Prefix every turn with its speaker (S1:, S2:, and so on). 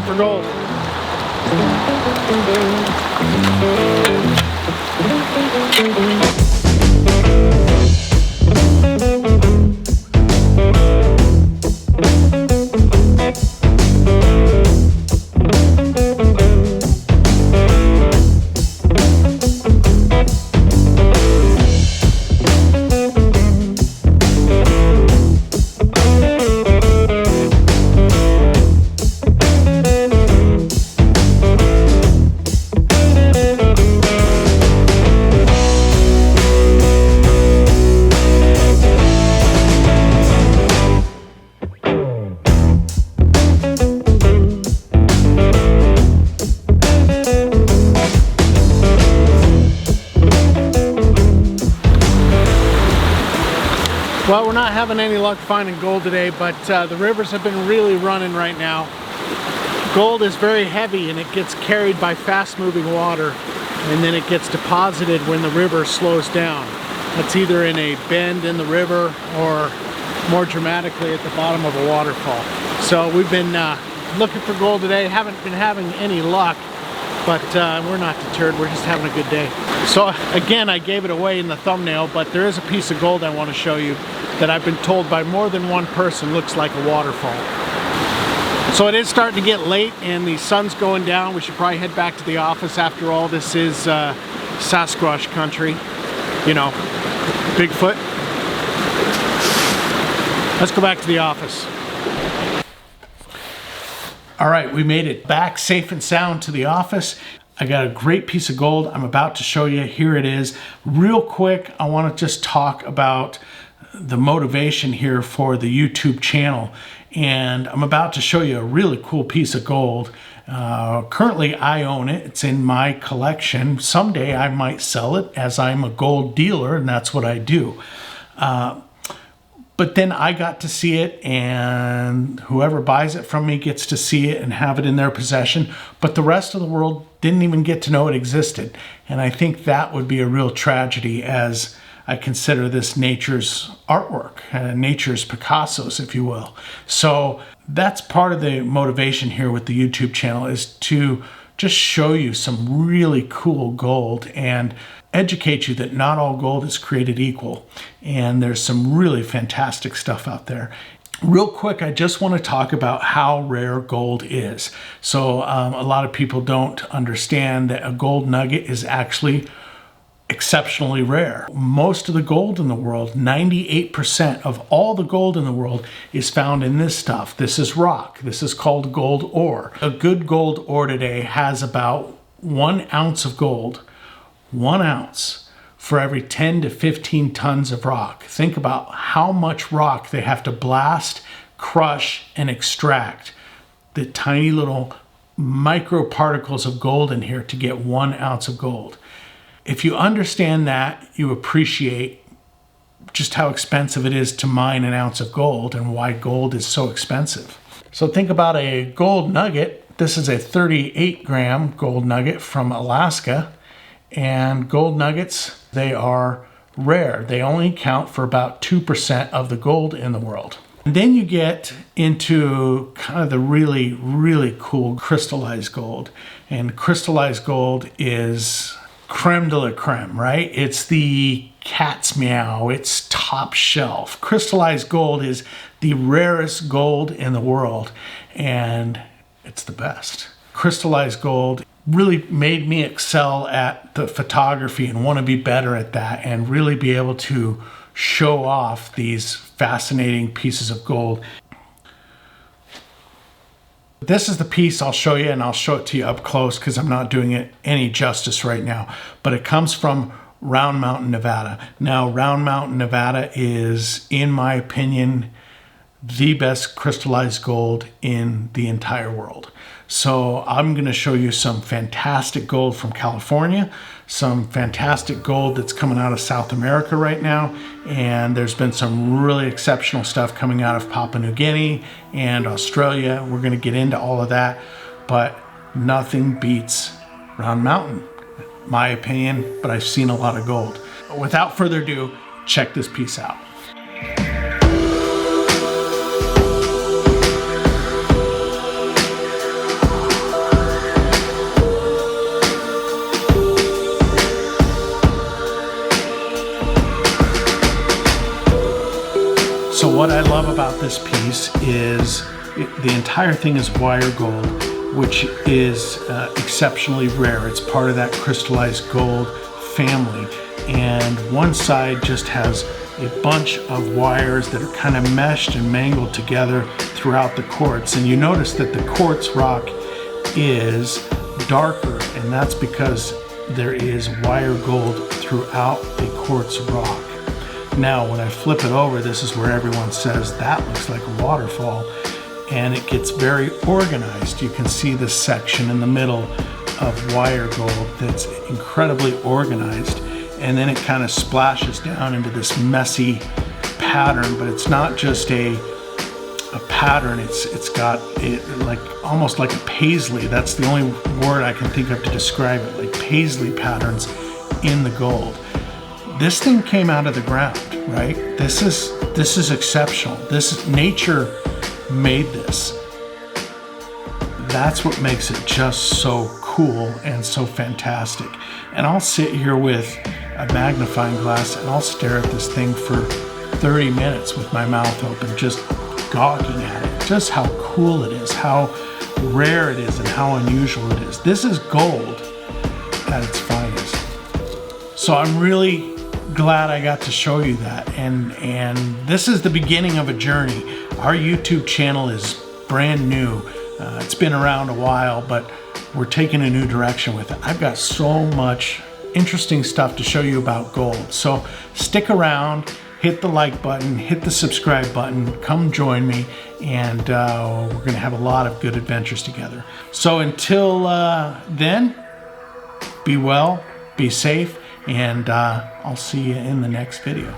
S1: for gold. Well, we're not having any luck finding gold today, but the rivers have been really running right now. Gold is very heavy and it gets carried by fast-moving water, and then it gets deposited when the river slows down. That's either in a bend in the river or more dramatically at the bottom of a waterfall. So we've been looking for gold today. Haven't been having any luck, but we're not deterred. We're just having a good day. So again, I gave it away in the thumbnail, but there is a piece of gold I want to show you that I've been told by more than one person looks like a waterfall. So it is starting to get late and the sun's going down. We should probably head back to the office. After all, this is Sasquatch country, you know, Bigfoot. Let's go back to the office. All right, we made it back safe and sound to the office. I got a great piece of gold I'm about to show you. Here it is. Real quick, I want to just talk about the motivation here for the YouTube channel. And I'm about to show you a really cool piece of gold. Currently, I own it. It's in my collection. Someday I might sell it, as I'm a gold dealer, and that's what I do. But then I got to see it, and whoever buys it from me gets to see it and have it in their possession. But the rest of the world didn't even get to know it existed. And I think that would be a real tragedy, as I consider this nature's artwork, nature's Picassos, if you will. So that's part of the motivation here with the YouTube channel, is to just show you some really cool gold and educate you that not all gold is created equal. And there's some really fantastic stuff out there. Real quick, I just want to talk about how rare gold is. So a lot of people don't understand that a gold nugget is actually exceptionally rare. Most of the gold in the world, 98% of all the gold in the world, is found in this stuff. This is rock. This is called gold ore. A good gold ore today has about 1 ounce of gold, 1 ounce, for every 10 to 15 tons of rock. Think about how much rock they have to blast, crush, and extract the tiny little microparticles of gold in here to get 1 ounce of gold. If you understand that, you appreciate just how expensive it is to mine 1 ounce of gold and why gold is so expensive. So think about a gold nugget. This is a 38-gram gold nugget from Alaska. And gold nuggets, they are rare. They only account for about 2% of the gold in the world. And then you get into kind of the really, really cool crystallized gold. And crystallized gold is creme de la creme, right? It's the cat's meow. It's top shelf. Crystallized gold is the rarest gold in the world, and it's the best. Crystallized gold really made me excel at the photography and want to be better at that and really be able to show off these fascinating pieces of gold. This is the piece I'll show you, and I'll show it to you up close because I'm not doing it any justice right now. But it comes from Round Mountain, Nevada. Now, Round Mountain, Nevada is, in my opinion, the best crystallized gold in the entire world. So I'm going to show you some fantastic gold from California, some fantastic gold that's coming out of South America right now, and there's been some really exceptional stuff coming out of Papua New Guinea and Australia. We're going to get into all of that, but nothing beats Round Mountain, my opinion, but I've seen a lot of gold. Without further ado, check this piece out. this piece is, the entire thing is wire gold, which is exceptionally rare. It's part of that crystallized gold family. And one side just has a bunch of wires that are kind of meshed and mangled together throughout the quartz. And you notice that the quartz rock is darker, and that's because there is wire gold throughout the quartz rock. Now, when I flip it over, this is where everyone says that looks like a waterfall, and it gets very organized. You can see this section in the middle of wire gold that's incredibly organized, and then it kind of splashes down into this messy pattern. But it's not just a pattern, it's got it like almost like a paisley. That's the only word I can think of to describe it, like paisley patterns in the gold. This thing came out of the ground, right? This is exceptional. This nature made this. That's what makes it just so cool and so fantastic. And I'll sit here with a magnifying glass and I'll stare at this thing for 30 minutes with my mouth open, just gawking at it. Just how cool it is, how rare it is, and how unusual it is. This is gold at its finest. So I'm really glad I got to show you that, and this is the beginning of a journey. Our YouTube channel is brand new. It's been around a while, but we're taking a new direction with it. I've got so much interesting stuff to show you about gold. So stick around, hit the like button, hit the subscribe button, come join me, and we're gonna have a lot of good adventures together. So until then, be well, be safe, and I'll see you in the next video.